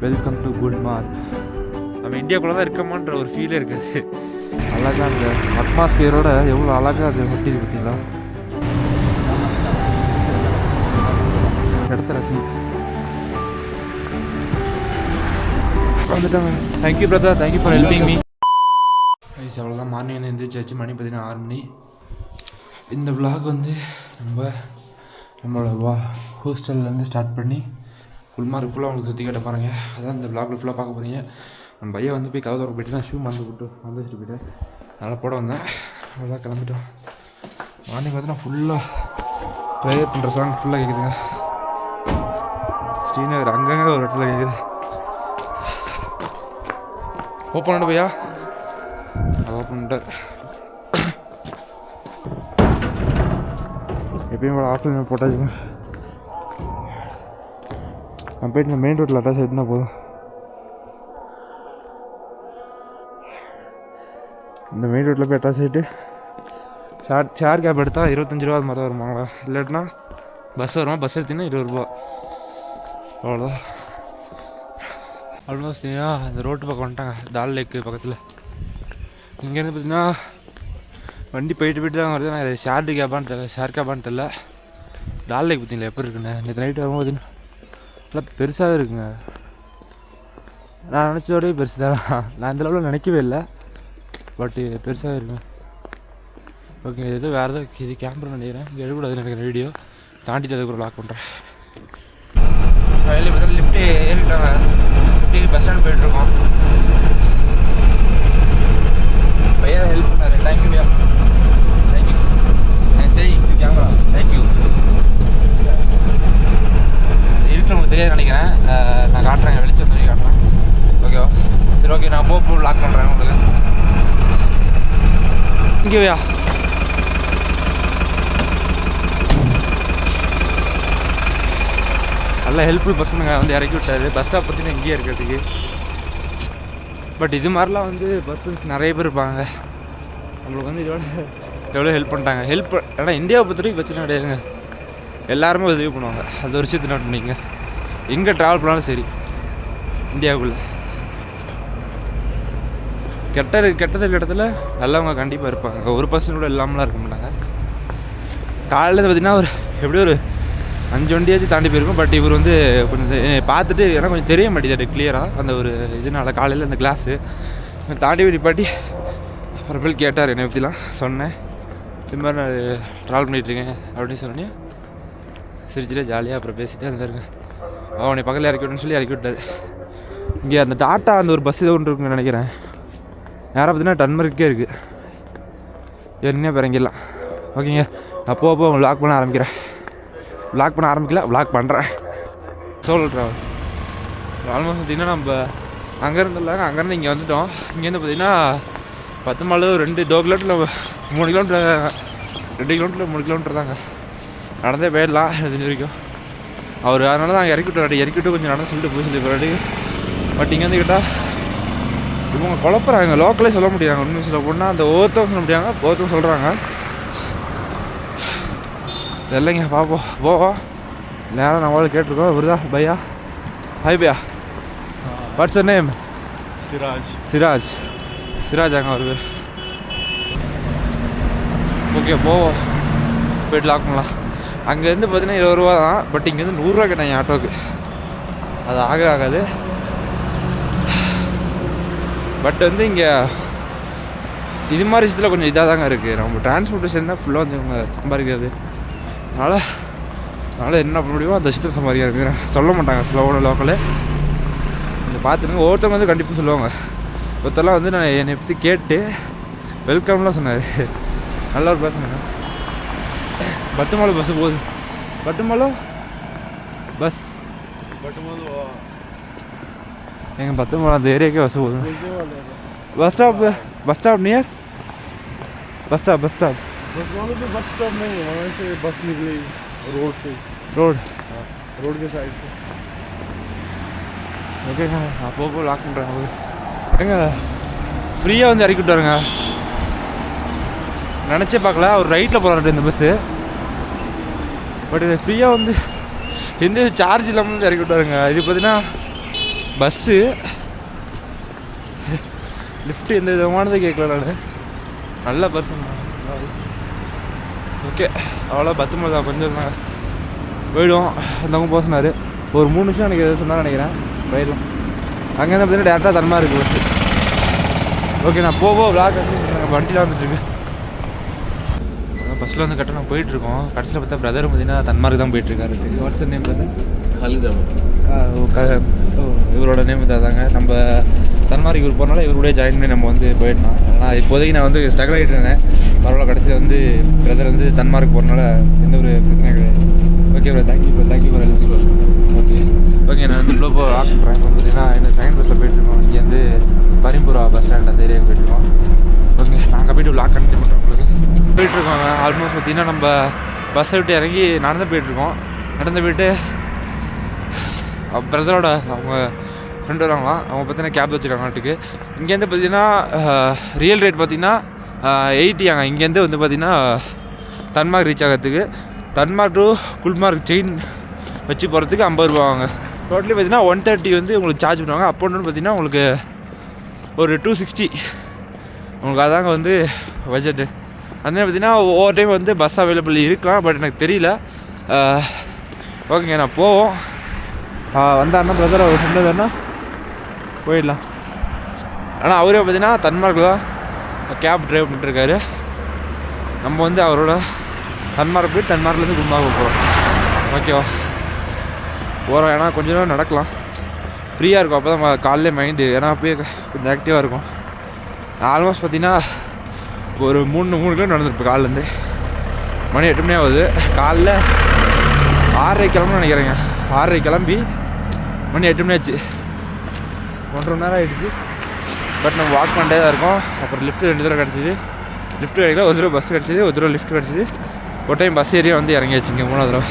Welcome to Gulmarg. நம்ம இந்தியாவுக்குள்ள தான் இருக்கமான்ற ஒரு ஃபீலே இருக்குது. அழகாக அந்த அட்மாஸ்பியரோட எவ்வளோ அழகாக அது ஒட்டி பார்த்தீங்களா? இடத்த ரசி வந்துட்டாங்க. Thank you brother, thank you for helping me. Guys அவ்வளோதான். மார்னிங் வந்து எழுந்திரிச்சாச்சு. மணி பார்த்தீங்கன்னா 6 மணி. இந்த vlog வந்து நம்மளோட ஹோஸ்டல்லேருந்து ஸ்டார்ட் பண்ணி குல்மார்க் ஃபுல்லாக உங்களுக்கு சுற்றி கேட்ட பாருங்கள். அதான் இந்த vlogல ஃபுல்லாக பார்க்க போகிறீங்க. நம்ம பையன் வந்து போய் கதவு போயிட்டு நான் ஷூ வந்து வச்சுட்டு போயிட்டேன். அதனால் போட வந்தேன். அவ்வளோதான் கிளம்பிட்டோம். மார்னிங் வந்து நான் ஃபுல்லாக ப்ரேயர் பண்ணுற சாங் ஃபுல்லாக கேட்குதுங்க. ஸ்ரீநகர் அங்கங்கே ஒரு இடத்துல கேட்குது. ஓப்பன் பண்ண பையா, அதை ஓப்பன் பண்ணிட்டார். எப்பயும் போல ஆஃப்லைன் போட்டாச்சுங்க. நான் போய்ட்டு இந்த மெயின் ரோட்டில் அட்டாச் ஆகிட்டுனா போதும். இந்த மெயின் ரோட்டில் போய் அட்டாச் ஆகிட்டு ஷேர் கேப் எடுத்தால் 25 ரூபா அது மாதிரி வருமாங்களா? இல்லாட்டினா பஸ் வருமா? பஸ் எடுத்திங்கன்னா 20 ரூபா. அவ்வளோதான். ஆல்மோஸ்ட் இந்த ரோட்டு பக்கம் வந்துட்டாங்க. தால் லேக்கு பக்கத்தில். இங்கேருந்து பார்த்தீங்கன்னா வண்டி போயிட்டு தான் வருது. நான் ஷேர் கேப்பான்னு தெரில. தால் லேக் பார்த்தீங்களா எப்படி இருக்குண்ணே? நேற்று நைட்டு வரும்போது பார்த்தீங்கன்னா நல்லா பெருசாகவே இருக்குங்க. நான் நினச்சதோடய பெருசு தான். நான் இந்த அளவில் நினைக்கவே இல்லை. பட்டு பெருசாகவே இருக்குங்க. ஓகே, ஏதோ வேறு ஏதோ இது கேமரா நினைக்கிறேன். இங்கே எடுக்கூடாது நினைக்கிறேன். வீடியோ தாண்டிட்டு அதுக்கு ஒரு லாக் பண்ணுறேன். கையில் பார்த்தா லிஃப்ட்டு ஏறிட்டாங்க. லிஃப்ட்டு பஸ் ஸ்டாண்ட் போயிட்டுருக்கோம். பையன் ஹெல்ப் பண்ணாரு. தேங்க்யூ. தேங்க்யூ. சரி கேமரா தேங்க்யூ. இருக்கு உங்களுக்கு தெரியாது நினைக்கிறேன். நான் காட்டுறேன், வெளிச்சம் சொல்லி காட்டுறேன். ஓகேவா? சரி ஓகே, நான் போக லாக் பண்ணுறேன் உங்களுக்கு. இங்கேயா நல்லா ஹெல்ப்ஃபுல் பர்சனுங்க வந்து இறக்கி விட்டாரு. பஸ் ஸ்டாப் பார்த்தீங்கன்னா இங்கேயே இருக்கிறதுக்கு. பட் இது மாதிரிலாம் வந்து பர்சன்ஸ் நிறைய பேர் இருப்பாங்க. நம்மளுக்கு வந்து இதோட எவ்வளோ ஹெல்ப் பண்ணிட்டாங்க. ஏன்னா இந்தியாவை பொறுத்த வரைக்கும் பிரச்சனை கிடையாதுங்க. எல்லாருமே உதவி பண்ணுவாங்க. அது ஒரு விஷயத்தை நோட் பண்ணிங்க. எங்கே ட்ராவல் பண்ணாலும் சரி இந்தியாவுக்குள்ளே கெட்டது இடத்துல நல்லவங்க கண்டிப்பாக இருப்பாங்க. ஒரு பர்சன் கூட இல்லாமலாம் இருக்க மாட்டாங்க. காலையில் பார்த்தீங்கன்னா எப்படியும் ஒரு 5 வண்டியாச்சும் தாண்டி போயிருக்கும். பட் இவர் வந்து கொஞ்சம் பார்த்துட்டு ஏன்னா கொஞ்சம் தெரிய மாட்டேங்குது கிளியராக. அந்த ஒரு இதனால் காலையில் அந்த கிளாஸு தாண்டி போய் நிப்பாட்டி அப்புறமேல் கேட்டார் என்னை பற்றிலாம். சொன்னேன் இது மாதிரி நான் ட்ராவல் பண்ணிகிட்ருக்கேன் அப்படின்னு சொன்னேன். சிரிச்சுட்டு ஜாலியாக அப்புறம் பேசிட்டு வந்துருங்க. அவனை பக்கத்தில் இறக்கி விட்டுன்னு சொல்லி இறக்கி விட்டார். இங்கே அந்த டாட்டா அந்த ஒரு பஸ் ஏதோ ஒன்று இருக்குன்னு நினைக்கிறேன். நேராக பார்த்தீங்கன்னா டன்மர்க்கே இருக்குது. என்ன பிறங்கிடலாம். ஓகேங்க, நான் போக வ்ளாக் பண்ண ஆரம்பிக்கிறேன். வ்ளாக் பண்ண ஆரம்பிக்கல, வ்ளாக் பண்ணுறேன். Solo travel. ஆல்மோஸ்ட் பார்த்திங்கன்னா நம்ம அங்கேருந்து இங்கே வந்துவிட்டோம். இங்கேருந்து பார்த்திங்கன்னா 10 மாலு 2 கிலோமீட்டரில் 3 கிலோமீட்டர் 2 கிலோமீட்டரில் 3 கிலோமீட்டர் தாங்க. நடந்தே போயிடலாம் எனக்கு தெரிஞ்ச வரைக்கும். அவர் அதனால தான் இறக்கிவிட்டு கொஞ்சம் நடந்து சொல்லிட்டு போய் சொல்லி போராடி. பட் இங்கே வந்து கேட்டால் இவங்க குழப்பறாங்க. லோக்கலே சொல்ல முடியாங்க. ஒன்றும் சொல்ல போனால் அந்த ஒவ்வொருத்தவங்க சொல்ல முடியாங்க, ஒவ்வொருத்தவங்க சொல்கிறாங்க. தெரியலைங்க, பார்ப்போம். போவோம் நேரம் நம்மளால கேட்டிருக்கோம். வருதா பையா? ஹாய் பையா, வாட்ஸ் யுவர் நேம்? சிராஜ் அங்கே வருது. ஓகே போவோம், போய்ட்டு லாக் பண்ணலாம். அங்கேருந்து பார்த்தீங்கன்னா 20 ரூபா தான். பட் இங்கேருந்து 100 ரூபா கேட்டாங்க ஆட்டோவுக்கு. அது ஆகாது. பட் வந்து இங்கே இது மாதிரி விஷயத்தில் கொஞ்சம் இதாக தாங்க இருக்குது. நம்ம டிரான்ஸ்போர்ட்டேஷன் தான் ஃபுல்லாக வந்து இவங்க சம்பாதிக்கிறது. அதனால் என்ன பண்ண முடியுமோ அந்த விஷயத்தை சம்பாதிக்கிறாங்க. சொல்ல மாட்டாங்க ஸ்லோவோட லோக்கலு. நீங்கள் பார்த்துருங்க. ஒவ்வொருத்தவங்க வந்து கண்டிப்பாக சொல்லுவாங்க. ஒருத்தரெல்லாம் வந்து நான் என்னை பற்றி கேட்டு வெல்கம்லாம் சொன்னார். நல்ல ஒரு பர்சனுங்க. பட்டுமாலு பஸ்ஸு போகுது. பட்டுமாலு பஸ் எங்கள் பத்துமாலு அந்த ஏரியாக்கே பஸ் போகுது. Bus stop near bus stop bus stop नहीं है, वहाँ से बस निकली रोड से. रोड के साइड से. ஓகேங்க, அப்போ லாக் பண்ணுறாங்க. ஏங்க ஃப்ரீயாக வந்து இறக்கி விட்டாருங்க. நினச்சே பார்க்கல. அவர் ரைட்டில் போகிறாரு இந்த பஸ்ஸு. பட் இது ஃப்ரீயாக வந்து எந்த சார்ஜ் இல்லாமல் வந்து இறக்கி விட்டாருங்க. இது பார்த்தீங்கன்னா பஸ்ஸு லிஃப்ட்டு எந்த விதமானதை கேட்கல நான். நல்ல பஸ். ஓகே அவ்வளோ 10 மணி தான், கொஞ்சம் போயிடுவோம். அந்தவங்க போக சொன்னார். ஒரு 3 நிமிஷம் எனக்கு எதாவது சொன்னான்னு நினைக்கிறேன். போயிடலாம். அங்கேருந்து பார்த்தீங்கன்னா டேரெக்டாக தன்மார்க் இருக்குது பஸ்ஸு. ஓகே நான் விளாக் வந்து வண்டியில் வந்துட்டுருக்கு. பஸ்ஸில் வந்து கரெக்டாக நான் போயிட்டுருக்கோம். கடைசியில் பார்த்தா பிரதர் பார்த்தீங்கன்னா தன்மார்க் தான் போயிட்டுருக்காரு. வாட்ஸ்அப் நேம் பார்த்தா இவரோட நேம் இதாதாங்க. நம்ம தன்மார்க் இவர் போகிறனால இவருடைய ஜாயின் பண்ணி நம்ம வந்து போயிடலாம். ஆனால் இப்போதைக்கு நான் வந்து ஸ்ட்ரகிள் ஆகிட்டு இருந்தேன். பரவாயில்ல, கடைசியில் வந்து பிரதர் வந்து தன்மார்க் போகிறனால எந்த ஒரு பிரச்சனையும் கிடையாது. Okay bro, thank you for help. Okay நான் வந்து இவ்வளோ வாக் பண்ணுறேன். இப்போ பார்த்தீங்கன்னா இந்த செகண்ட் பஸ்ஸில் போயிட்டுருக்கோம். இங்கேருந்து பரிம்புரா பஸ் ஸ்டாண்ட் அந்த ஏரியாவுக்கு போயிட்டுருக்கோம். ஓகே நாங்கள் போய்ட்டு விளாக் கண்டினியூ பண்ணுறோம். உங்களுக்கு போயிட்டுருக்கோங்க. ஆல்மோஸ்ட் பார்த்திங்கன்னா நம்ம பஸ்ஸை விட்டு இறங்கி நடந்து போயிட்டுருக்கோம். நடந்து போயிட்டு பிரதரோட அவங்க ஃப்ரெண்டு வராங்களாம். அவங்க பார்த்தீங்கன்னா கேப் வச்சுருக்காங்க நாட்டுக்கு. இங்கேருந்து பார்த்தீங்கன்னா ரியல் ரேட் பார்த்திங்கன்னா 80 இங்கேருந்து வந்து பார்த்திங்கன்னா தன்மார்க் ரீச் ஆகிறதுக்கு. தன்மார்க் டு குல்மார்க் செயின் வச்சு போகிறதுக்கு 50 ரூபா வாங்க. டோட்டலி பார்த்தீங்கன்னா 130 வந்து உங்களுக்கு சார்ஜ் பண்ணுவாங்க. அப்போ ஒன்று பார்த்தீங்கன்னா உங்களுக்கு ஒரு 260 உங்களுக்கு அதாங்க வந்து பட்ஜெட்டு. அந்த பார்த்தீங்கன்னா ஒவ்வொரு டைம் வந்து பஸ் அவைலபிள் இருக்கலாம், பட் எனக்கு தெரியல. ஓகேங்க நான் போவோம். வந்தாருன்னா பிரதர் அவர் சொன்னதுன்னா போயிடலாம். ஆனால் அவரே பார்த்தீங்கன்னா தன்மார்க் தான் கேப் ட்ரைவ் பண்ணிட்டுருக்காரு. நம்ம வந்து அவரோட தன்மார்க் போய் தன்மார்க்லேருந்து குல்மார்க் போகிறோம். ஓகேவா போகிறோம். ஏன்னா கொஞ்சம் நேரம் நடக்கலாம், ஃப்ரீயாக இருக்கும். அப்போ தான் காலையிலே மைண்டு ஏன்னா அப்போயே கொஞ்சம் ஆக்டிவாக இருக்கும். ஆல்மோஸ்ட் பார்த்திங்கன்னா இப்போ ஒரு 3 கிலோமீட்டர் நடந்துருப்பேன் காலிலேருந்து. மணி 8 மணி ஆகுது. காலைல 6:30 கிளம்புன்னு நினைக்கிறேங்க. 6:30 கிளம்பி மணி 8 மணி ஆச்சு. 1.5 மணி நேரம் ஆகிடுச்சு. பட் நம்ம வாக் பண்ணிட்டே தான் இருக்கோம். அப்புறம் லிஃப்ட்டு 2 தடவை கிடச்சிது. லிஃப்ட் கிடைக்கல, ஒரு தடவை பஸ் கிடச்சிது, ஒரு தடவை லிஃப்ட் கிடச்சிது. ஒரு டைம் பஸ் ஏரியா வந்து இறங்கியாச்சுங்க 3வது தடவை.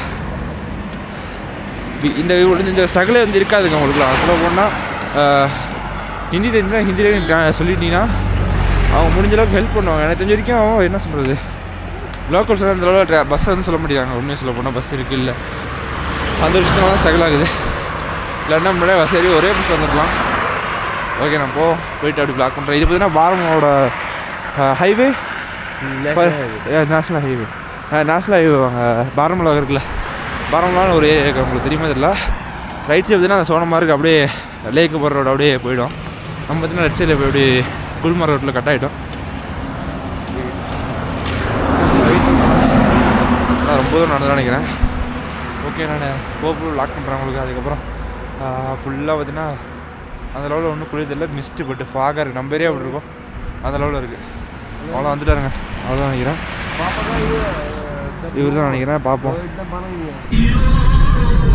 இந்த ஸ்ட்ரகிளே வந்து இருக்காதுங்க உங்களுக்குலாம். சொல்ல போனால் ஹிந்தி தெரிஞ்சுன்னா ஹிந்தியில் சொல்லிட்டீங்கன்னா அவங்க முடிஞ்ச அளவுக்கு ஹெல்ப் பண்ணுவாங்க. எனக்கு தெரிஞ்ச வரைக்கும் என்ன சொல்கிறது, லோக்கல்ஸ் வந்து அந்தளவு பஸ்ஸை வந்து சொல்ல முடியாங்க. உண்மையை சொல்ல போனால் பஸ் இருக்குது இல்லை, அந்த விஷயத்துல தான் ஸ்ட்ரகிள் ஆகுது. இல்லைன்னா முன்னாடியே பஸ் ஏறி ஒரே பஸ் வந்துருக்கலாம். ஓகே நான் போயிட்டு அப்படி பிளாக் பண்ணுறேன். இது பார்த்தீங்கன்னா பாரமோட highway, national highway. National highway வாங்க பாரமலா இருக்குல்ல, பாரமலான்னு ஒரு ஏரியா இருக்குது, உங்களுக்கு தெரியுமா தெரியல. ரைட் சைடு பார்த்தீங்கன்னா சோனமார்க் அப்படியே லேக்கு போகிற ரோடு அப்படியே போயிடும். நம்ம பார்த்தீங்கன்னா லெஃப்ட் சைடில் போய் அப்படி குல்மார்க் ரோட்டில் கட் ஆகிட்டோம். நான் ரொம்ப தூரம் நடந்து நினைக்கிறேன். ஓகே நான் போக லாக் பண்ணுறேன் உங்களுக்கு. அதுக்கப்புறம் ஃபுல்லாக பார்த்தீங்கன்னா அந்த லெவலில் ஒன்றும் குளிர் தெரியல, மிஸ்ட்டு பட்டு ஃபாகாக இருக்குது. நம்ம ஏரியா அப்படி இருக்கும், அந்த லெவலில் இருக்குது. அவ்வளோ வந்துட்டாருங்க, அவ்வளோதான் நினைக்கிறேன். இவர் தான் நினைக்கிறேன், பார்ப்போம்.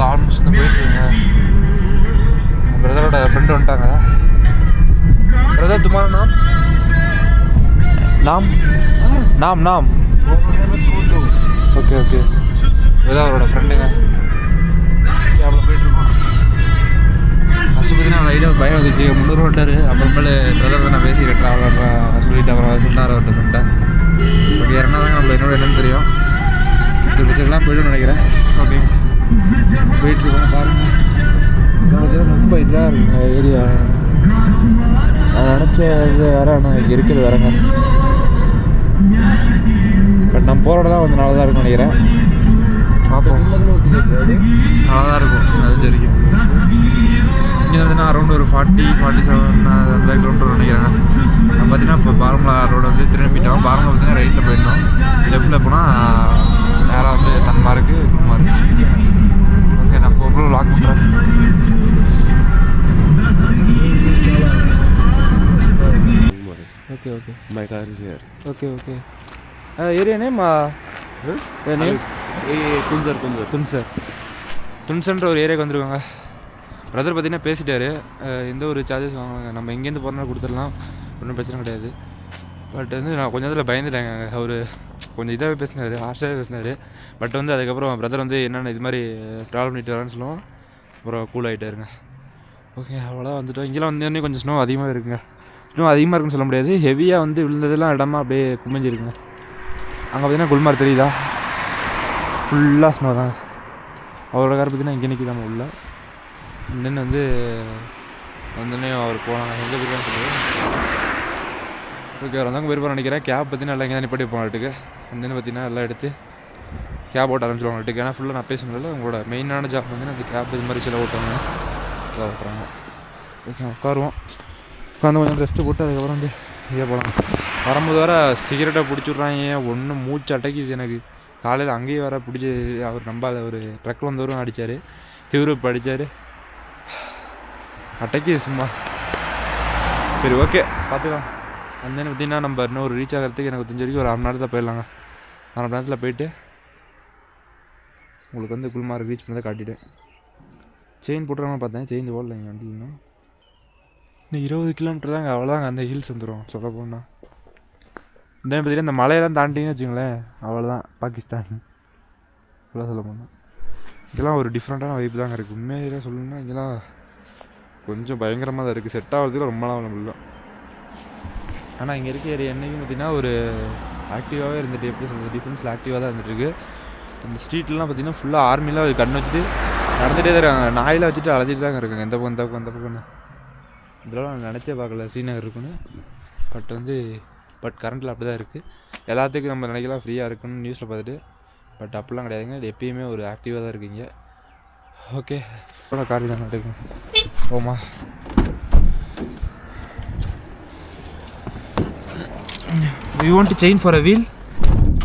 ஆல்மோஸ்ட் இந்த போயிட்டுருங்க. பிரதரோட ஃப்ரெண்டு வந்துட்டாங்க. பிரதர் துமாரா நாம் நாம் நாம் நாம் ஓகே ஓகே. இதுதான் அவரோட ஃப்ரெண்டுங்க. அவ்வளோ போயிட்டுருக்கோம். ஃபஸ்ட்டு பார்த்தீங்கன்னா லைட்டாக பயம் வந்துச்சு, முன்னூறு ஓட்டார். அப்புறமேல பிரதர் தான் நான் பேசி ட்ராவலர் தான் சொல்லிவிட்டு அப்புறம் சொன்னார் அவர்கிட்ட ஃப்ரெண்ட்டை. ஓகே யாருன்னா தாங்க நம்மள என்னோட என்னன்னு தெரியும். இது பிக்சர்லாம் போய்ட்டு நினைக்கிறேன். ஓகே போயிட்டுருக்கோம் பாருங்கள். பார்த்தீங்கன்னா ரொம்ப இதாக இருக்குங்க ஏரியா. நான் நினச்ச இது வேறு, ஆனால் இங்கே இருக்கிறது வேறங்க. பட் நம்ம போகிறோட வந்து நல்லா தான் இருக்கும்னு நினைக்கிறேன். பார்ப்போம், நல்லா தான் இருக்கும். அது தெரியும். இங்கே பார்த்தீங்கன்னா அரௌண்ட் ஒரு 47 அந்த கிலோமீட்டர் நினைக்கிறேன். நம்ம பார்த்தீங்கன்னா இப்போ பாரமலா ரோடு வந்து திரும்பிட்டோம். பாரமலா பார்த்தீங்கன்னா ரைட்டில் போயிட்டோம். லெஃப்ட்டில் போனால் நேராக வந்து தன்மார்க்கு குல்மார்க். ஓகே நான் போக லாக் பண்ணுறேன். Okay okay My car is here. Okay okay. Area name name துன்சன்ற ஒரு ஏரியாவுக்கு வந்துருக்காங்க. பிரதர் பார்த்தீங்கன்னா பேசிட்டாரு, எந்த ஒரு சார்ஜஸ் வாங்குவாங்க, நம்ம எங்கேருந்து போகிறனால கொடுத்துடலாம், ஒன்றும் பிரச்சனை கிடையாது. பட் வந்து நான் கொஞ்சம் இதில் பயந்துட்டேங்க. அவர் கொஞ்சம் இதாகவே பேசினார், ஹார்ஷாகவே பேசினார். பட் வந்து அதுக்கப்புறம் பிரதர் வந்து என்னென்ன இது மாதிரி ட்ராவல் பண்ணிட்டு வரேன்னு சொல்லுவோம். அப்புறம் கூல் ஆகிட்டாருங்க. ஓகே அவ்வளோதான் வந்துட்டோம். இங்கெல்லாம் வந்தோடனே கொஞ்சம் ஸ்னோ அதிகமாக இருக்குங்க. ஸ்னோ அதிகமாக இருக்குன்னு சொல்ல முடியாது, ஹெவியாக வந்து விழுந்ததெல்லாம் இடமா அப்படியே குமிஞ்சிருக்குங்க. அங்கே பார்த்தீங்கன்னா குல்மார்க் தெரியுதா, ஃபுல்லாக ஸ்னோ தான். அவரோட கார் பார்த்தீங்கன்னா இங்கே நிற்கி தான் உள்ள. தென் வந்து வந்தோடனே அவர் போனாங்க, எங்கே போயிருக்கான்னு சொல்லுவேன். ஓகே, அவர் வந்தாங்க போயிருப்பார் நினைக்கிறேன். கேப் பார்த்தீங்கன்னா எல்லாம் இங்கே தான் நிப்பாட்டி போனாட்டுக்கு. வந்தோன்னு பார்த்தீங்கன்னா எல்லாம் எடுத்து கேப் ஓட்ட ஆரம்பிச்சிடுவாங்கட்டுக்கு. ஏன்னா ஃபுல்லாக நான் பேசுனதில்ல, உங்களோட மெயினான ஜாப் வந்து அந்த கேப் இது மாதிரி சில ஓட்டுவாங்க, இதாக ஓட்டுறாங்க. ஓகே, உட்காருவோம். உட்காந்து கொஞ்சம் ரெஸ்ட்டு போட்டு அதுக்கப்புறம் வந்து இங்கே போகலாம். வரும்போது வேறு சிகரெட்டை பிடிச்சிட்றாங்க. ஒன்றும் மூச்சு அடைக்குது எனக்கு. காலையில் அங்கேயே வேறு பிடிச்சி அவர் நம்பாத ஒரு ட்ரக்கில் வந்தவரும் அடித்தார், இவரும் இப்போ அடித்தார். அட்டைக்கு சும்மா. சரி, ஓகே, பார்த்துக்கலாம். வந்தேன்னு பார்த்தீங்கன்னா நம்ம இன்னும் ஒரு ரீச் ஆகிறதுக்கு எனக்கு தெரிஞ்ச வரைக்கும் ஒரு 1/2 மணி நேரத்தில் போயிடலாங்க. 1/2 மணி நேரத்தில் போயிட்டு உங்களுக்கு வந்து குல்மார்க் ரீச் பண்ணதை காட்டிவிட்டேன். செயின் போட்டுறாங்க பார்த்தேன், செயின் ஓடலைங்க வண்டி. இன்னும் 20 கிலோமீட்டர் தாங்க, அவ்வளோதாங்க அந்த ஹில்ஸ் வந்துடும் சொல்ல போனால். இந்த பார்த்தீங்கன்னா இந்த மலையெல்லாம் தாண்டிங்கன்னு வச்சுங்களேன், அவ்வளோதான் பாகிஸ்தான் அவ்வளோ சொல்ல போனால். இங்கெல்லாம் ஒரு டிஃப்ரெண்ட்டான வைப்பு தாங்க இருக்குது. உண்மையிலே சொல்லணும்னா இங்கெல்லாம் கொஞ்சம் பயங்கரமாக தான் இருக்குது. செட் ஆகிறதுல ரொம்பலாம் நம்மளும். ஆனால் இங்கே இருக்க ஏரியா என்றைக்கும் பார்த்திங்கன்னா ஒரு ஆக்டிவாகவே இருந்துட்டு, எப்படி சொல்கிறது, டிஃபென்ஸில் ஆக்டிவாக தான் இருந்துகிட்ருக்கு. இந்த ஸ்ட்ரீட்லாம் பார்த்திங்கன்னா ஃபுல்லாக ஆர்மிலாம் கண் வச்சுட்டு நடந்துகிட்டே தான் இருக்காங்க. நாயெல்லாம் வச்சுட்டு அழைச்சிட்டு தாங்க இருக்காங்க, எந்த பக்கம் இந்த பக்கம்னு. இதெல்லாம் நான் நினச்சே பார்க்கல ஸ்ரீநகர் இருக்குன்னு. பட் கரண்ட்டில் அப்படி தான் இருக்குது. எல்லாத்துக்கும் நம்ம நினைக்கலாம் ஃப்ரீயாக இருக்குன்னு நியூஸில் பார்த்துட்டு, பட் அப்படிலாம் கிடையாதுங்க. இது எப்பயுமே ஒரு ஆக்டிவாக தான் இருக்குங்க. ஓகே, காரி தான் நடக்கும். ஓமா, you want to chain for a wheel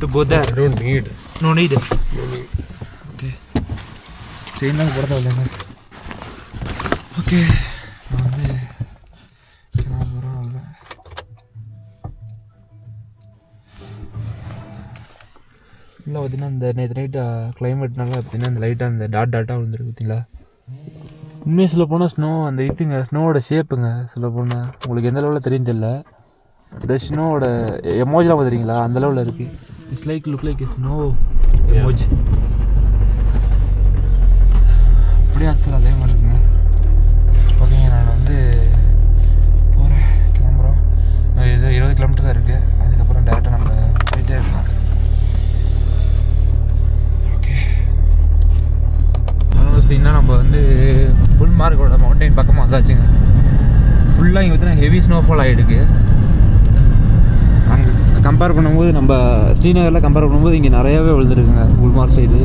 to go there? I don't need. No need. Okay, chain la போட தேவையில்லை. ஓகே, நான் வந்து கேமரா இல்லை பார்த்தீங்கன்னா இந்த நேற்று நைட்டு கிளைமேட்னால பார்த்தீங்கன்னா இந்த லைட்டாக அந்த டாட்டாக விழுந்துருக்கு பார்த்தீங்களா. உண்மையாக சொல்ல போனால் ஸ்னோ அந்த இதுங்க ஸ்னோவோட ஷேப்புங்க சொல்ல போனால் உங்களுக்கு எந்த லெவலில் தெரியும் தெரியல. இந்த ஸ்னோவோட எமோஜிலாம் பார்த்துறீங்களா, அந்த லெவலில் இருக்குது. It's like look like snow emoji. அப்படியே சார் அதே மாதிரி இருக்குங்க. ஓகேங்க, நான் வந்து போகிறேன், கிளம்புறோம். இது 20 கிலோமீட்டர் தான் இருக்குது. அதுக்கப்புறம் டேரெக்டாக நம்ம போயிட்டே இருக்கலாம். ஓகே, பார்த்தீங்கன்னா நம்ம வந்து குல்மார்கோட மவுண்டைன் பக்கமாக வந்தாச்சுங்க. ஃபுல்லாக இங்கே பார்த்தீங்கன்னா ஹெவி ஸ்னோஃபால் ஆகிடுக்கு. அங்கே கம்பேர் பண்ணும்போது நம்ம ஸ்ரீநகரில் கம்பேர் பண்ணும்போது இங்கே நிறையாவே விழுந்துருக்குங்க குல்மார்க் சைடு.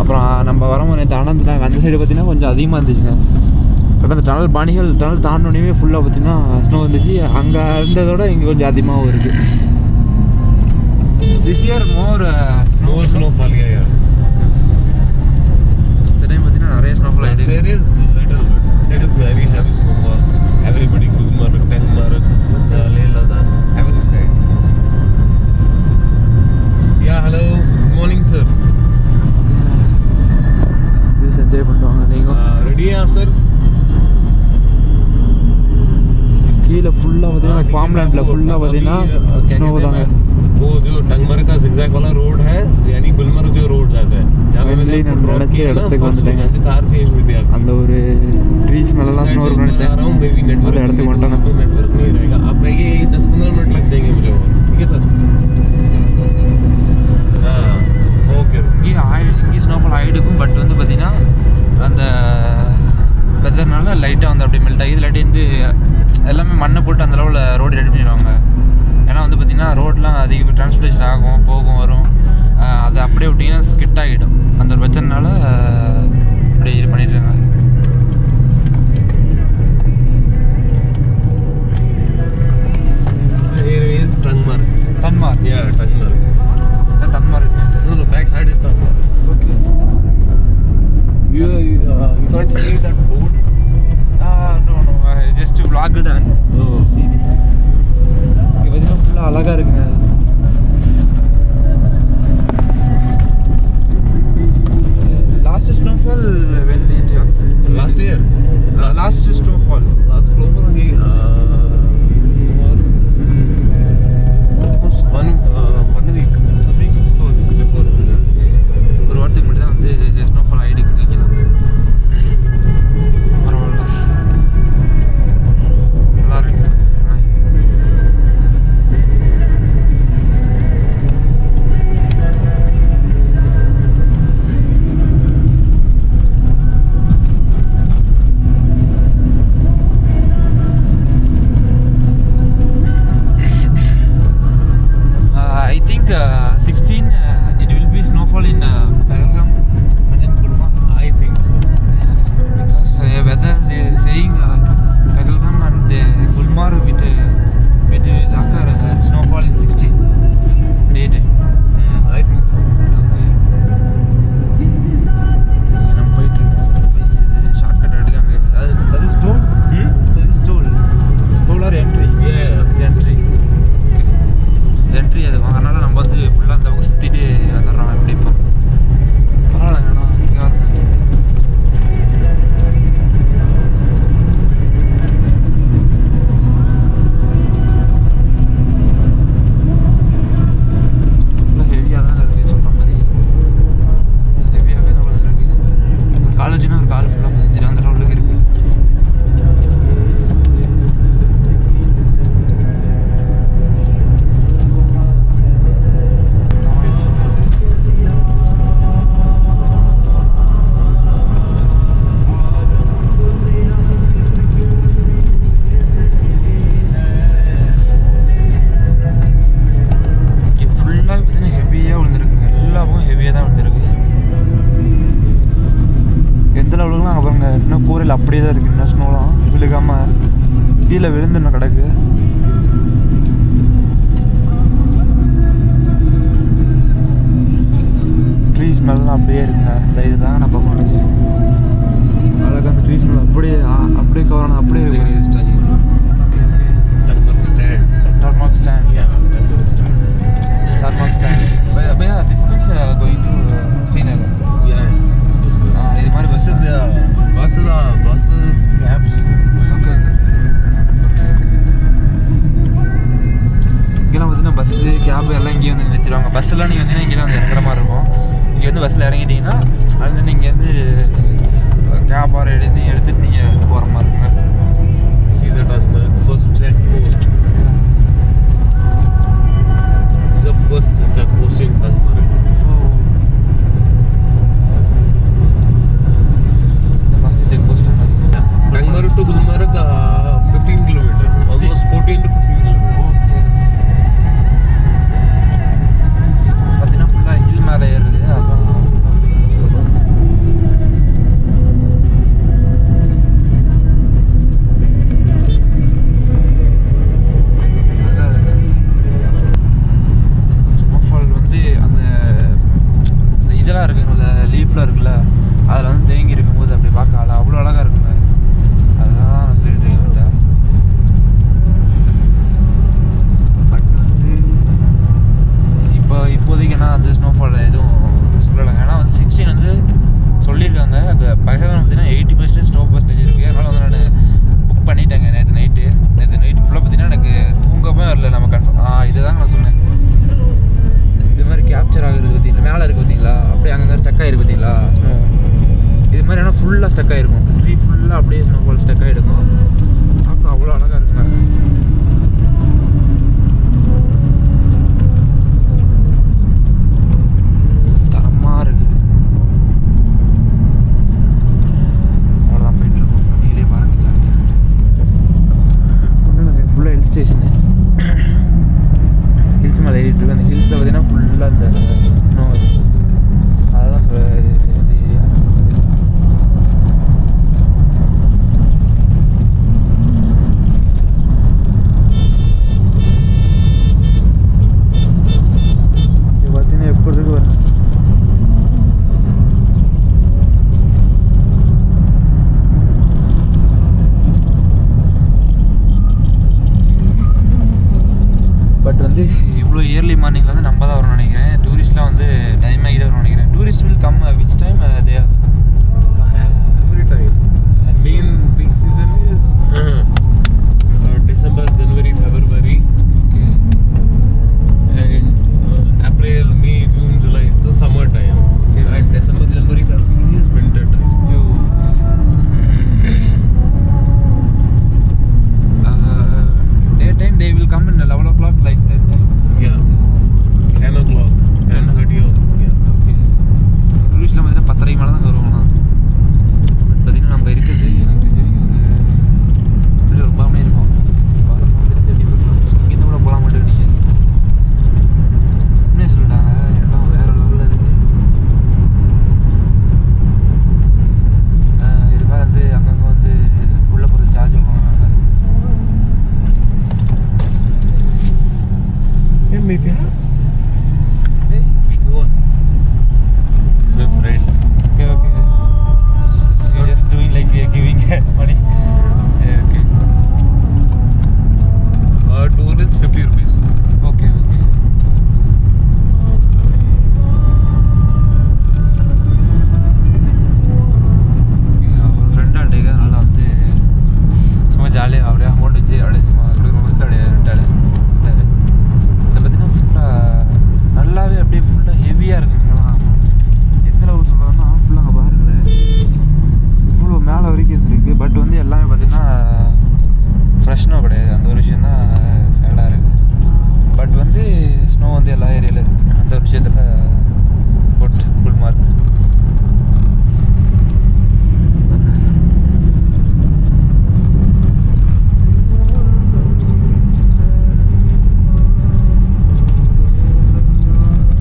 அப்புறம் நம்ம வரும்போது நேற்று அனந்த்நாக் அந்த சைடு பார்த்திங்கன்னா கொஞ்சம் அதிகமாக இருந்துச்சுங்க. பட் அந்த டனல் தாண்டோனையுமே ஃபுல்லாக பார்த்திங்கன்னா ஸ்னோ இருந்துச்சு. அங்கே இருந்ததோட இங்கே கொஞ்சம் அதிகமாகவும் இருக்குது. This year more snowfall here. இந்த டைம் பார்த்திங்கன்னா நிறைய ஸ்னோஃபால் ஆகிடுச்சு. There is little, it is very heavy snowfall. Everybody Gulmarg, Tengmarg, Leh Ladakh, every side. Yeah, hello, good morning sir. Please enjoy பண்ணுவாங்க நீங்கள். Ready sir? கீழே ஃபுல்லாக பார்த்தீங்கன்னா form லேண்டில் ஃபுல்லாக பார்த்தீங்கன்னா स्नो தாங்க. वो जो टंगमर्ग का zigzag वाला रोड है, यानी गुलमर्ग जो रोड जाता है, जहाँ पे मैंने நினச்ச இடத்துக்கு வந்துட்டேங்க. कार चेंज हुई थी அந்த ஒரு ட்ரீஸ் மேலலாம் ஸ்னோ நினச்சேன். அந்த இடத்துக்கு வந்துட்டாங்க. नेटवर्क नहीं रहेगा. आप रहिए, 10-15 मिनट लग जाएंगे मुझे. ठीक है सर? हाँ, ओके. இங்கே ஸ்னோஃபால் ஆகிடுக்கும். பட் வந்து பார்த்தீங்கன்னா அந்த வெதர்னால லைட்டாக வந்து அப்படியே மெல்ட் ஆகி இல்லாட்டி வந்து எல்லாமே மண்ணை போட்டு அந்த அளவில் ரோடு ரெடி பண்ணிடுவாங்க. ஏன்னா வந்து பார்த்திங்கன்னா ரோடெலாம் அதிக டிரான்ஸ்போர்ட்டேஷன் ஆகும், போகும், வரும். அதை அப்படியே விட்டிங்கன்னா ஸ்கிட் ஆகிடும். அந்த ஒரு பிரச்சனைனால அப்படியே இது பண்ணிட்டுருக்காங்க. Tengmarg. Tengmarg. Yeah, Tengmarg. Tengmarg. No, back side is Tengmarg. Okay. You can't see that board? No. I just vlogged and see this. இங்கே பார்த்தீங்கன்னா ஃபுல்லாக அழகாக இருக்குங்க. Last snowfall when it Last year? Last snowfall. Last snowfall only almost one week. A week before. ஒரு வாரத்துக்கு முன்னாடி தான் வந்து ஸ்னோஃபால் ஆகிடுக்குங்க இங்கெல்லாம். பரவாயில்ல, நல்லா இருக்குங்க. think 16 it will be snowfall in Pahalgam and then Gulmarg. I think so. Because weather they are saying Pahalgam and Gulmarg with occur snowfall in 16 daytime. I think so. நம்ம போயிட்டு இருக்கோம். ஷார்ட்கட் எடுக்காங்க. அது is toll. அது is toll. Toll or entry. Entry அது அதனால நம்ம வந்து ஃபுல்லாக அந்த பக்கம் சுற்றிட்டு வந்துடுறோம். எப்படி இப்போ பரவாயில்ல வேணாம் இங்கே வரேன். ஹெவியாக தான் இருக்குது சொல்கிற மாதிரி. ஹெவியாகவே தான் இருக்குது. காலேஜ்னா ஒரு கால் ஃபுல்லாக பதிஞ்சிடும் அந்த லெவலுக்கு இருக்குது. இன்னும் கூரையில் அப்படியே தான் இருக்குது. இன்னும் ஸ்னோலாம் விழுகாமல் கீழே விழுந்து இன்னும் கிடக்கு. ட்ரீ ஸ்மெல்லாம் அப்படியே இருக்குங்க. இந்த இது தாங்க நான் பார்க்க நினச்சி அழகாக அந்த ட்ரீ ஸ்மெல் அப்படியே கவரான அப்படியே Tarmac stand. Tarmac stand. Bhaiya, this is going to Srinagar. Yeah. இது மாதிரி பஸ்ஸஸ் cabs. இங்கெல்லாம் பார்த்தீங்கன்னா பஸ்ஸு கேப் எல்லாம் இங்கே வந்து நிறுத்திடுவாங்க. பஸ்ஸெல்லாம் நீங்கள் வந்தீங்கன்னா இங்கே வந்து இறங்குற மாதிரி இருக்கும். இங்கே வந்து பஸ்ஸில் இறங்கிட்டீங்கன்னா அது நீங்கள் வந்து கேப் ஆர் எடுத்துட்டு நீங்கள் போகிற மாதிரி இருக்குங்க. See that on the first checkpost. It's the first checkpost in Tangmarg. Tangmarg to Gulmarg 15 kilometers, almost 14 to 15 kilometers. பார்த்தீங்கன்னா ஃபுல்லாக ஹில் மேலே ஏறுது. அதான் ஸ்னோஃபால் வந்து அந்த இதெல்லாம் இருக்குங்கள லீஃப்லாம் இருக்குல்ல அதில் வந்து தேங்கி இருக்கும்போது அப்படி பார்க்க அவ்வளோ அழகாக இருக்குங்க. அதுதான் நான் சொல்லிட்டு இருக்கேன். பட் வந்து இப்போதைக்கு என்ன அந்த ஸ்னோஃபால் எதுவும் சொல்லலைங்க. ஏன்னா வந்து 16 வந்து சொல்லியிருக்காங்க. அந்த பகவான் பார்த்தீங்கன்னா 80% ஸ்னோ பர்சன்டேஜ் இருக்குது. அதனால் வந்து நான் புக் பண்ணிட்டேங்க நேற்று நைட்டு ஃபுல்லாக பார்த்தீங்கன்னா எனக்கு தூங்கவே வரல. நம்ம கன்ஃபார்ம் இதுதாங்க நான் சொன்னேன். இது மாதிரி கேப்சர் ஆகுறது பார்த்தீங்களா, மேலே இருக்குது பார்த்தீங்களா, அப்படியே அங்கங்கே ஸ்டக் ஆகிருக்கு பார்த்தீங்களா ஸ்னோ. இது மாதிரி ஆனால் ஃபுல்லாக ஸ்டக் ஆகிருக்கும். ட்ரீ ஃபுல்லாக அப்படியே ஸ்னோஃபால் ஸ்டக் ஆகிருக்கும். பார்க்க அவ்வளோ அழகாக இருக்குங்க. தரமாக இருக்குது. அவ்வளோதான் போயிட்டுருக்கோம். நீங்களே பாருங்க ஜாலியாக. ஒன்றும் ஃபுல்லாக ஹில் ஸ்டேஷனு. ஹில்ஸ் மேலே ஏறிட்டு இருக்கு. அந்த ஹில்ஸில் பார்த்தீங்கன்னா ஃபுல்லாக இந்த ஸ்னோ அதெல்லாம் ஏரியா. இது பார்த்தீங்கன்னா எப்படி இருக்கு பாருங்க. பட் வந்து இவ்வளோ இயர்லி மார்னிங்கில் வந்து நம்ம தான் வரும்னு நினைக்கிறேன். டூரிஸ்ட்லாம் வந்து டைம் ஆகி தான் வரும்னு நினைக்கிறேன். Tourist will come which time they are Every time. Main peak season is December, January, February. Okay. And April, May, June, July, it's the summer time. Okay. And December, January, February is winter time. Daytime they will come in 11 o'clock like that time. Yeah. 10 o'clock, 10:30 o'clock. Yeah. Okay. டூரிஸ்ட்லாம் பார்த்தீங்கன்னா 10:30 மேலே தான் வருவாங்களாம். But பார்த்தீங்கன்னா நம்ம இருக்கிறது எனக்கு தெரிஞ்சு में क्या? No one. It's my friend. Okay, okay. You're just doing like we are giving money. Yeah, okay. Tour is 50 rupees. Okay, okay. ஒரு ஃப்ரெண்டாக அதனால வந்து சும்மா ஜாலியாக அப்படியே அமௌண்ட் வச்சு அப்படியே சும்மா கொடுக்கும்போது அப்படியே விட்டாரு அதை பார்த்தீங்கன்னா ஃபுல்லாக நல்லாவே அப்படியே ஃபுல்லாக ஹெவியாக இருக்குங்களாம். எந்த அளவுக்கு சொல்கிறதுன்னா ஃபுல்லாக அங்கே பாருங்களேன் இவ்வளோ மேலே வரைக்கும் இருந்திருக்கு. பட் வந்து எல்லாமே பார்த்தீங்கன்னா ஃப்ரெஷ்னோ கிடையாது. அந்த ஒரு விஷயம் தான் சேடாக இருக்குது. பட் வந்து ஸ்னோ வந்து எல்லா ஏரியாவில் இருக்குது. அந்த ஒரு விஷயத்தில் குட் மார்க்.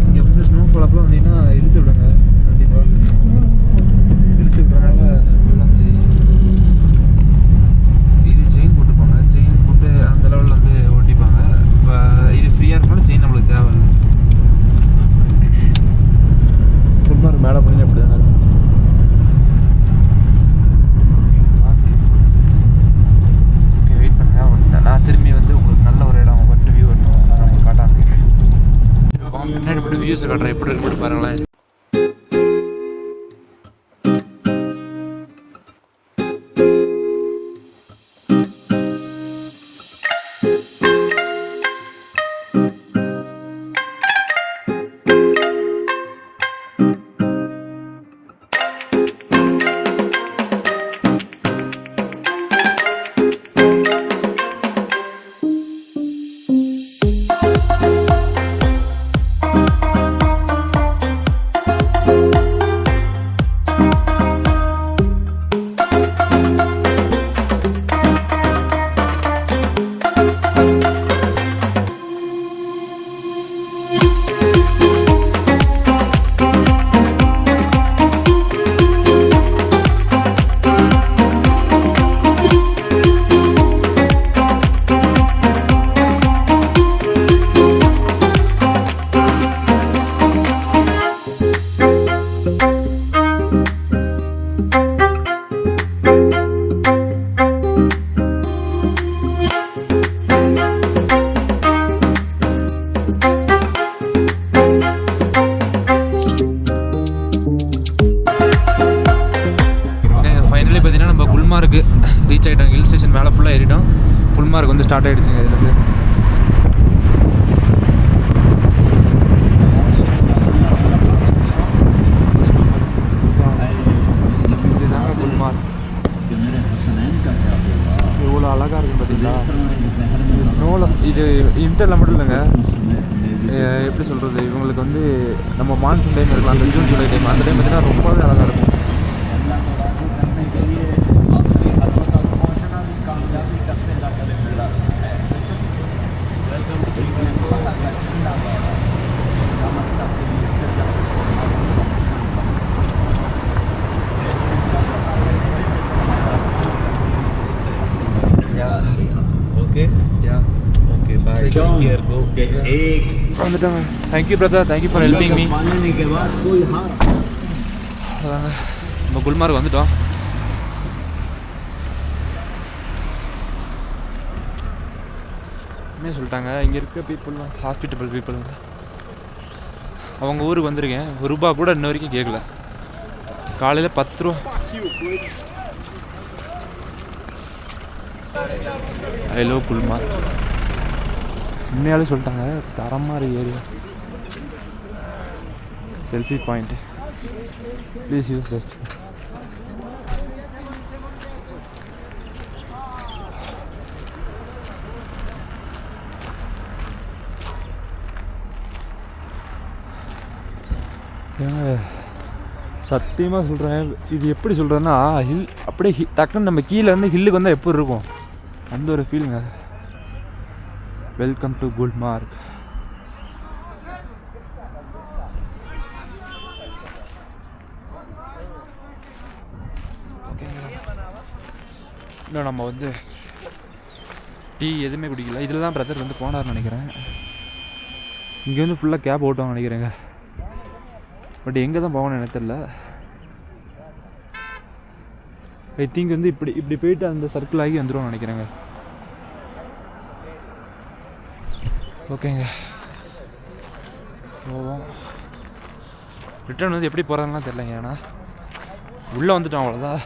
இங்கே வந்து ஸ்னோ ஃபால் அப்பெல்லாம் வந்தீங்கன்னா இழுத்து விடுங்க. கண்டிப்பாக இழுத்து விடுறதுனால இது செயின் போட்டுப்பாங்க. செயின் போட்டு அந்த லெவலில் வந்து ஓட்டிப்பாங்க. இப்போ இது ஃப்ரீயாக இருக்கனால செயின் நம்மளுக்கு தேவையில்லை. குட்மார்க் மேலே போனீங்கன்னா எப்படி தாங்க ஓகே வெயிட் பண்ணுங்கள். நான் திரும்பி வந்து உங்களுக்கு நல்ல ஒரு இடம் மட்டும் வியூ வரணும். நான் நம்ம காட்டாங்க முன்னாடி மட்டும் வியூஸை காட்டுறேன். எப்படி இருக்கு மட்டும் பாருங்களேன். குல்மார்க்கு ரீச் ஆகிட்டோம். ஹில் ஸ்டேஷன் மேலே ஃபுல்லாக ஏறிட்டோம். குல்மார்க் வந்து ஸ்டார்ட் ஆகிடுச்சுங்க. இதுலேருந்து இதுதாங்க குல்மார்க். எவ்வளோ அழகாக இருக்கும் பார்த்தீங்களா. ஸ்னோவில் இது இன்டரில் மட்டும் இல்லைங்க. எப்படி சொல்கிறது, இவங்களுக்கு வந்து நம்ம மான்சூன் டைம் இருக்கலாம், அந்த ஜூன் ஜூலை டைம், அந்த டைம் பார்த்தீங்கன்னா ரொம்பவே அழகாக இருக்கும். வந்துட்டாங்க. Thank you brother, thank you for helping me. அதாங்க நம்ம குல்மார்க் வந்துட்டோம். என்ன சொல்லிட்டாங்க இங்கே இருக்க பீப்புளெலாம் ஹாஸ்பிட்டபிள் பீப்புள். அவங்க ஊருக்கு வந்திருக்கேன். ஒரு ரூபா கூட இன்ன வரைக்கும் கேட்கல. காலையில் 10 ரூபா. I love Gulmarg. உண்மையாலே சொல்லிட்டாங்க தரமாக இருக்கு area. Selfie point, please use best. ஏங்க சத்தியமாக சொல்கிறேன், இது எப்படி சொல்கிறேன்னா ஹில் அப்படியே டக்குன்னு நம்ம கீழே வந்து ஹில்லுக்கு வந்தால் எப்படி இருக்கும் அந்த ஒரு ஃபீலுங்க. Welcome to Gulmarg. ஓகேங்க, இன்னும் நம்ம வந்து டீ எதுவுமே குடிக்கல. இதில் தான் பிரதர் வந்து போனார்னு நினைக்கிறேன். இங்கே வந்து ஃபுல்லாக கேப் ஓட்டுவாங்க நினைக்கிறேங்க. பட் எங்கே தான் போகணும்னு எனக்கு தெரியல. ஐ திங்க் வந்து இப்படி போயிட்டு அந்த சர்க்கிள் ஆகி வந்துடுவோம் நினைக்கிறேங்க. ஓகேங்க போவோம். ரிட்டர்ன் வந்து எப்படி போகிறதுலாம் தெரிலங்க. ஏன்னா உள்ளே வந்துட்டோம் அவ்வளோதான்.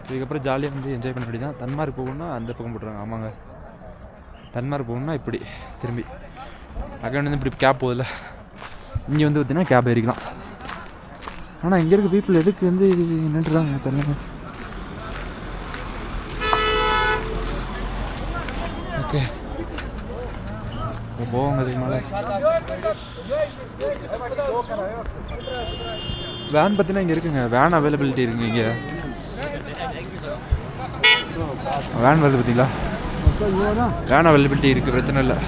இதுக்கப்புறம் ஜாலியாக வந்து என்ஜாய் பண்ண வேண்டியதான். தன்மார்க் போகணுன்னா அந்த பக்கம் போட்டுருவாங்க. ஆமாங்க, தன்மார்க் போகணுன்னா இப்படி திரும்பி அகைன் வந்து இப்படி கேப் போகுதுல்ல, இங்கே வந்து பார்த்தீங்கன்னா கேப் ஏறிக்கலாம். ஆனால் இங்கே இருக்க பீப்புள் எதுக்கு வந்து இது நின்றுறாங்க தெரியல. ஓகே போவாங்க. அதுக்கு மேலே வேன் பார்த்தீங்கன்னா இங்கே இருக்குங்க. வேன் அவைலபிலிட்டி இருக்குங்க. இங்கே வேன் வருது பார்த்தீங்களா? வேன் அவைலபிலிட்டி இருக்குது, பிரச்சனை இல்லை.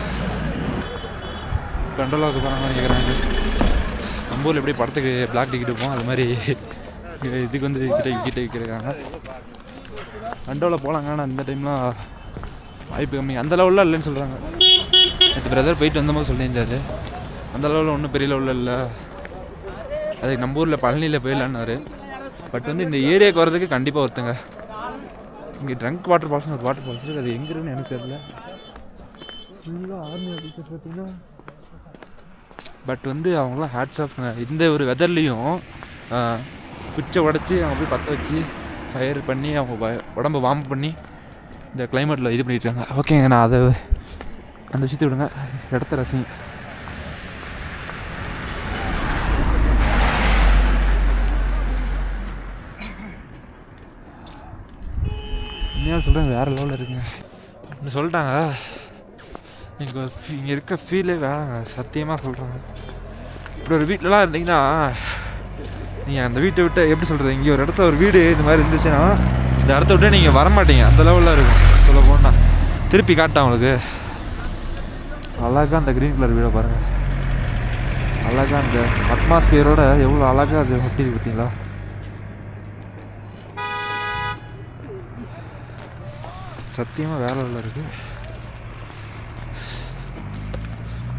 கண்ட்ரோலாக போகிறாங்க நினைக்கிறாங்க. நம்ம ஊரில் எப்படி படத்துக்கு பிளாக் டிக்கெட் வைப்போம் அது மாதிரி இதுக்கு வந்து கிட்ட விற்கிறாங்க. கண்ட்ரோலில் போகலாங்க. ஆனால் இந்த டைம்லாம் வாய்ப்பு கம்மி. அந்த லெவலில் இல்லைன்னு சொல்கிறாங்க. நேற்று பிரதர் போயிட்டு வந்தபோது சொல்லியிருந்தாரு அந்த லெவலில் ஒன்றும் பெரிய லெவலில் இல்லை, அதுக்கு நம்ம ஊரில் பழனியில் போயிடலான்னாரு. பட் வந்து இந்த ஏரியாவுக்கு வர்றதுக்கு கண்டிப்பாக ஒருத்தங்க. இங்கே ட்ரங்க் வாட்டர் ஃபால்ஸ்னு ஒரு வாட்டர் ஃபால்ஸ் இருக்குது. அது எங்கே இருக்குன்னு எனக்கு தெரியல. ஃபுல்லாக ஆர்மி ஆஃபீஸர் பார்த்தீங்கன்னா. பட் வந்து அவங்களாம் ஹேட்ஸ் ஆஃப்ங்க. இந்த ஒரு வெதர்லேயும் குச்சை உடச்சி அவங்க போய் பற்ற வச்சு ஃபயர் பண்ணி அவங்க உடம்பை வார்ம் பண்ணி இந்த கிளைமேட்டில் இது பண்ணிட்டுருக்காங்க. ஓகேங்க, நான் அதை அந்த விஷயத்தை விடுங்க, இடத்த ரசிங்க. என்ன சொல்கிறேன், வேறு லெவலில் இருக்குங்க. இப்படி சொல்லிட்டாங்க. இங்கே இருக்க ஃபீலே வேறாங்க, சத்தியமாக சொல்கிறாங்க. இப்படி ஒரு வீட்டிலலாம் இருந்தீங்கன்னா நீங்கள் அந்த வீட்டை விட்டு எப்படி சொல்கிறது, இங்கே ஒரு இடத்துல ஒரு வீடு இந்த மாதிரி இருந்துச்சுன்னா இந்த இடத்த விட்டு நீங்கள் வரமாட்டீங்க. அந்த லெவலில் இருக்கும். சொல்ல போனால் திருப்பி காட்டேன் அவங்களுக்கு. அழகாக அந்த க்ரீன் கலர் வீடை பாருங்கள். அழகாக அந்த அட்மாஸ்பியரோட எவ்வளோ அழகாக அது ஒட்டிருக்கு பார்த்தீங்களா? சத்தியமாக வேலை உள்ள இருக்குது.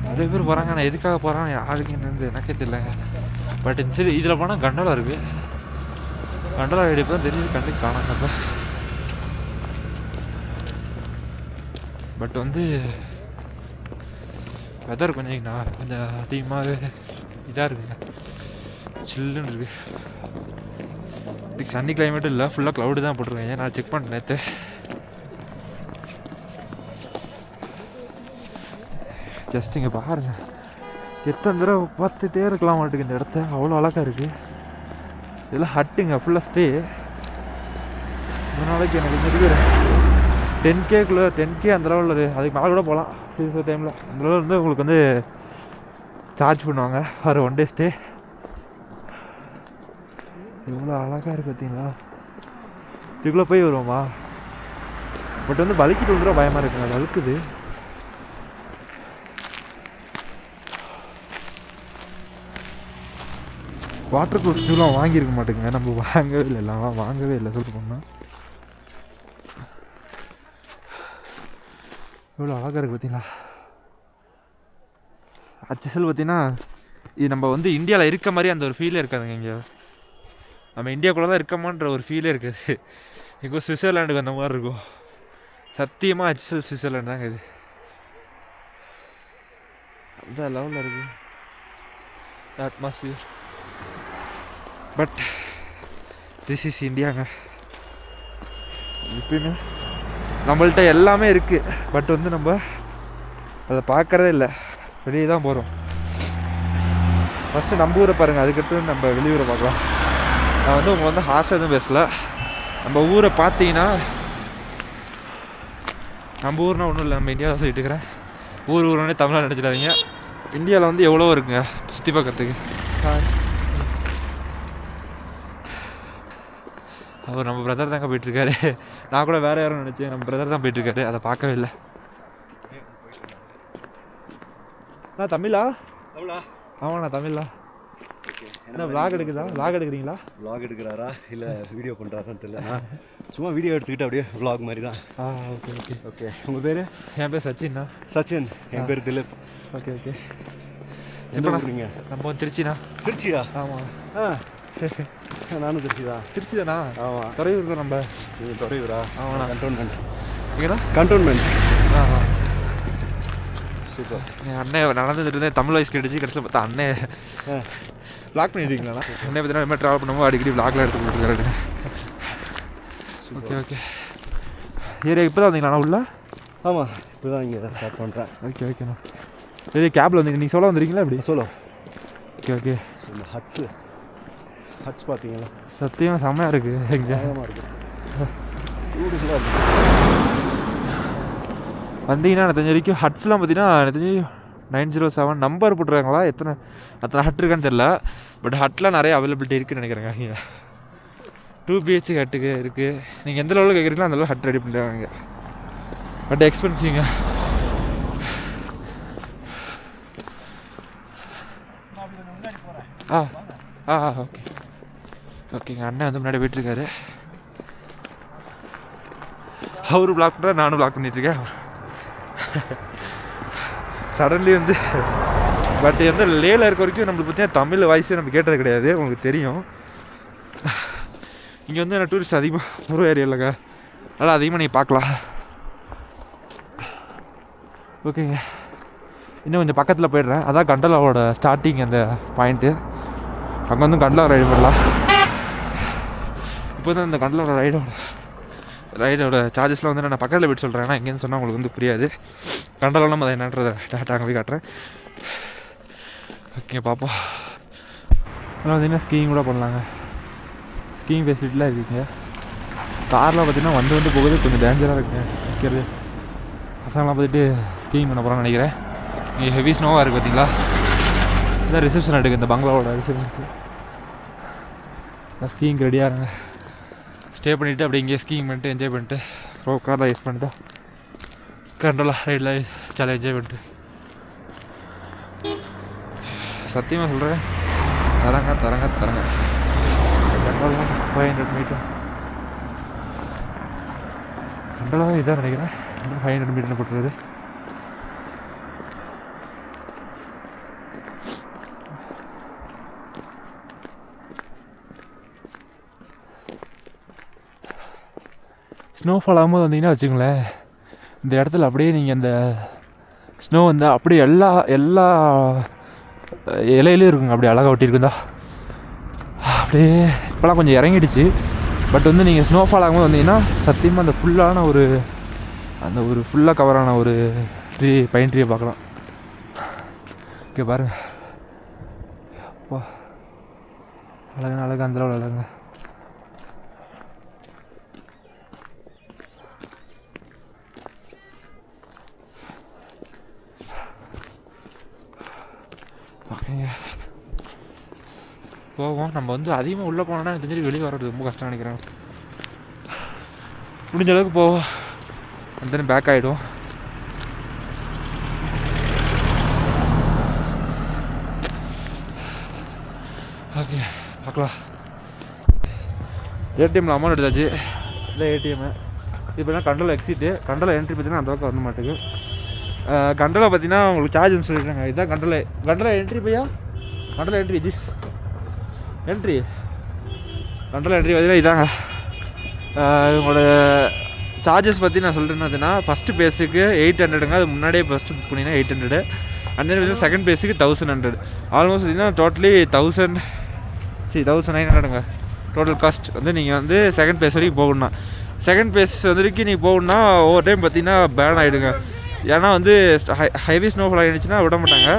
நிறைய பேர் போகிறாங்க. நான் எதுக்காக போகிறாங்க யாருக்கு என்னது எனக்கே தெரியலங்க. பட் சரி, இதில் போனால் கண்டோலா இருக்குது. கண்டோலா எடுப்பு தான் தெரிஞ்சு கண்டுக்கு காணாங்க. பட் வந்து வெதர் கொஞ்சம் அதிகமாகவே இதாக இருக்குங்க, சில்லுன்னு இருக்குது. இன்றைக்கி சன்னி கிளைமேட்டும் இல்லை, ஃபுல்லாக க்ளவுடு தான் போட்டிருக்கேன். நான் செக் பண்ணிட்டேன் நேற்று. ஜஸ்ட் இங்கே பாருங்கள், எத்தனை தடவை பார்த்துட்டே இருக்கலாம் மாட்டுக்கு இந்த இடத்த. அவ்வளோ அழகாக இருக்குது. இதெல்லாம் ஹட்டுங்க, ஃபுல்லாக ஸ்டே. ஒரு நாளைக்கு எனக்கு இங்கே இருக்கிற 10Kக்குள்ளே 10K அந்த லெவலில் அதுக்கு மேலே கூட போகலாம். சீசன் டைமில் அந்த லெவலில் வந்து உங்களுக்கு வந்து சார்ஜ் பண்ணுவாங்க ஃபார் 1 டே ஸ்டே. எவ்வளோ அழகாக இருக்குது பார்த்தீங்களா? இதுக்குள்ளே போய் வருவோமா? பட் வந்து வலிக்கிட்டு வந்துடும், பயமாக இருக்குங்க. அது வலுக்குது. வாட்டர் ப்ரூஃப் ஷூலாம் வாங்கியிருக்க மாட்டேங்குங்க. நம்ம வாங்கவே இல்லை, எல்லாம் வாங்கவே இல்லை சொல்ல போனால். எவ்வளோ அழகாக இருக்குது பார்த்தீங்களா? HSL பார்த்தீங்கன்னா இது நம்ம வந்து இந்தியாவில் இருக்க மாதிரி அந்த ஒரு ஃபீலே இருக்காதுங்க. இங்கே நம்ம இந்தியாவுக்குள்ளே தான் இருக்கமான்ற ஒரு ஃபீலே இருக்காது. இப்போ சுவிட்சர்லாண்டுக்கு அந்த மாதிரி இருக்கும். சத்தியமாக HSL சுவிட்சர்லாண்டு தாங்க இது. அந்த லெவலில் இருக்குது அட்மாஸ்பியர். பட் திஸ் இஸ் இந்தியாங்க. இப்பயுமே நம்மள்கிட்ட எல்லாமே இருக்குது. பட் வந்து நம்ம அதை பார்க்குறதே இல்லை, வெளியே தான் போகிறோம். ஃபஸ்ட்டு நம்ம ஊரை பாருங்கள், அதுக்கடுத்து நம்ம வெளியூரை பார்க்கலாம். நான் வந்து உங்களை வந்து ஹார்ஸாக எதுவும் பேசலை. நம்ம ஊரை பார்த்தீங்கன்னா, நம்ம ஊர்னா ஒன்றும் இல்லை, நம்ம இந்தியாவை தான் சொல்லிட்டு இருக்கிறேன். ஊர்னே தமிழாக நினச்சிடாதீங்க. இந்தியாவில் வந்து எவ்வளோ இருக்குங்க சுற்றி பார்க்கறதுக்கு. அவர் நம்ம பிரதர் தாங்க போயிட்டுருக்காரு. நான் கூட வேறு யாரும் நினச்சேன், நம்ம பிரதர் தான் போயிட்டுருக்காரு. அதை பார்க்கவே இல்லை. நான் தமிழா? ஆமாண்ணா தமிழா. என்ன விளாக் எடுக்குதா? விளாக் எடுக்கிறீங்களா? விளாக் எடுக்கிறாரா இல்லை வீடியோ பண்ணுறாரான்னு தெரியல. சும்மா வீடியோ எடுத்துக்கிட்டு அப்படியே விளாக் மாதிரி தான். Okay okay okay. உங்கள் பேர்? என் பேர் சச்சின்ண்ணா. சச்சின். என் பேர் திலீப். Okay okay. எந்த ஊர் நீங்கள்? நம்ம திருச்சிண்ணா. திருச்சியா? ஆமாம். நானும் திருச்சி தான். திருச்சி தானா? ஆமாம். துறையூர் தான் நம்ம. இது துறையூரா? ஆமாண்ணா. கண்டோன்மெண்ட். எங்கண்ணா? கண்டோன்மெண்ட். சூப்பர். என் அண்ணன் நடந்துட்டு இருந்தேன், தமிழ் வயசு கேட்டுச்சு. கடைசியில் பார்த்தா அண்ணன் வ்ளாக் பண்ணிட்டீங்களா? அண்ணன் பற்றினா இந்த மாதிரி ட்ராவல் பண்ணும்போது அடிக்கடி வ்ளாக்லாம் எடுத்து கொடுத்துருக்காரு. Okay okay. ஏரியா இப்போ தான் வந்தீங்களா உள்ள? ஆமாம், இப்போ தான் இங்கே ஸ்டார்ட் பண்ணுறேன். ஓகே ஓகேண்ணா. சரி, கேபில் வந்தீங்க. நீங்கள் சொல்ல வந்துருக்கீங்களா இப்படி? சொல்லோ. Okay okay. இந்த ஹட்ஸ் பார்த்தீங்களா? சத்தியமாக செம்மையாக இருக்குது. எங்கே இருக்குது, பியூட்டிஃபுல்லாக இருக்குது. வந்தீங்கன்னா எனக்கு தெரிஞ்ச வரைக்கும் ஹட்ஸ்லாம் பார்த்தீங்கன்னா எனக்கு தெரிஞ்சு 907 நம்பர் போட்டுருக்காங்களா, அத்தனை ஹட் இருக்கான்னு தெரில. பட் ஹட்லாம் நிறைய அவைலபிலிட்டி இருக்குதுன்னு நினைக்கிறேங்க. இங்கே 2 BHK ஹட்டுக்கு இருக்குது. நீங்கள் எந்த லெவலில் கேட்குறீங்களோ அந்த லெவலில் ஹட் ரெடி பண்ணுறாங்க. பட் எக்ஸ்பென்சிவ்ங்க. ஓகே ஓகேங்க. அண்ணன் வந்து முன்னாடி போயிட்டுருக்காரு. அவரு பிளாக் பண்ணுறாரு, நானும் பிளாக் பண்ணிட்டுருக்கேன். சடன்லி வந்து பட் எந்த லேல இருக்க வரைக்கும் நம்மளுக்கு பார்த்தீங்கன்னா தமிழ் வாய்ஸே நம்ம கேட்டது கிடையாது. உங்களுக்கு தெரியும், இங்கே வந்து என்ன டூரிஸ்ட் அதிகமாக ஒரு ஏரியா இல்லைங்க, அதனால் அதிகமாக நீங்கள் பார்க்கலாம். ஓகேங்க, இன்னும் கொஞ்சம் பக்கத்தில் போய்ட்றேன். அதான் கண்டலாவோட ஸ்டார்டிங் அந்த பாயிண்ட்டு. அங்கே வந்து கண்டலா ரைடு பண்ணலாம். இப்போ தான் இந்த கண்டலோட ரைடோட சார்ஜஸ்லாம் வந்து நான் பக்கத்தில் போய்ட்டு சொல்கிறேன். ஏன்னா எங்கேருந்து சொன்னால் உங்களுக்கு வந்து புரியாது. கண்டலாம் அதை என்னன்றதை டேட்டா அங்கே போய் காட்டுறேன். ஓகே, பார்ப்போம். அதனால் பார்த்தீங்கன்னா ஸ்கீயிங் கூட பண்ணலாங்க. ஸ்கீயிங் ஃபெசிலிட்டிலாம் இருக்குங்க. காரில் பார்த்தீங்கன்னா வந்து போகுது, கொஞ்சம் டேஞ்சராக இருக்குங்க நிற்கிறது. பசங்களாம் பார்த்துட்டு ஸ்கீயிங் பண்ண போகிறான்னு நினைக்கிறேன். இங்கே ஹெவி ஸ்னோவாக இருக்குது பார்த்தீங்களா? இதான் ரிசப்ஷன் எடுக்கு, இந்த பங்களாவோட ரிசப்ஷன்ஸு. ஸ்கீயிங் ரெடியாக இருங்க. ஸ்டே பண்ணிவிட்டு அப்படி இங்கேயே ஸ்கீயிங் பண்ணிட்டு என்ஜாய் பண்ணிட்டு காரில் யூஸ் பண்ணிட்டு கண்டலா ரைடில் ஜாலியாக என்ஜாய் பண்ணிட்டு. சத்தியமாக சொல்கிறேன், தரங்க கண்டலா 500 மீட்டர். கண்டலா இதான் நினைக்கிறேன் 500 மீட்டர் போட்டுருது. ஸ்னோஃபால் ஆகும்போது வந்தீங்கன்னா வச்சுங்களேன், இந்த இடத்துல அப்படியே நீங்கள் அந்த ஸ்னோ வந்து அப்படியே எல்லா இலையிலையும் இருக்குங்க. அப்படியே அழகாக ஒட்டியிருக்குந்தா அப்படியே. இப்போலாம் கொஞ்சம் இறங்கிடுச்சு. பட் வந்து நீங்கள் ஸ்னோஃபால் ஆகும்போது வந்தீங்கன்னா சத்தியமாக அந்த ஃபுல்லான ஒரு ஃபுல்லாக கவரான ஒரு பைன் ட்ரீயை பார்க்கலாம். ஓகே பாருங்க, அப்பா அழகு அந்தளவு அழகுங்க. ஓகேங்க, போவோம். நம்ம வந்து அதிகமாக உள்ளே போனோன்னா எனக்கு தெரிஞ்சு வெளியே வர்றது ரொம்ப கஷ்டம் நினைக்கிறேன். முடிஞ்ச அளவுக்கு போவோம், அந்த பேக் ஆகிடும். ஓகே, பார்க்கலாம். ஏடிஎம்மில் அமௌண்ட் எடுத்தாச்சு. இல்லை ஏடிஎம்மு இப்போ என்ன கண்டலா எக்ஸிட்டு. கண்டலா என்ட்ரி பார்த்தீங்கன்னா அந்த பக்கம் வர மாட்டேங்குது. கண்டலா பார்த்தீங்கன்னா உங்களுக்கு சார்ஜ்னு சொல்லிட்டாங்க. இதுதான் கண்டலா என்ட்ரி பையா. கண்டலா என்ட்ரி ஜிஸ் என்ட்ரி கண்டலா என்ட்ரி பார்த்தீங்கன்னா இதாங்க. உங்களோட சார்ஜஸ் பற்றி நான் சொல்கிறேன்னா, ஃபஸ்ட்டு பேஸுக்கு 800ங்க. அது முன்னாடியே ஃபஸ்ட்டு புக் பண்ணிங்கன்னா 800. அண்ட் தென் செகண்ட் பேஸுக்கு 1100. ஆல்மோஸ்ட் பார்த்தீங்கன்னா டோட்டலி 1900ங்க டோட்டல் காஸ்ட். வந்து நீங்கள் வந்து செகண்ட் பேஸ் வரைக்கும் போகணுன்னா, செகண்ட் பேஸ் வரைக்கும் நீங்கள் போகணுன்னா ஒவ்வொரு டைம் பார்த்தீங்கன்னா பேன் ஆகிடுங்க. ஏன்னா வந்து ஹெவி ஸ்னோஃபால் ஆகிடுச்சுன்னா விட மாட்டாங்க.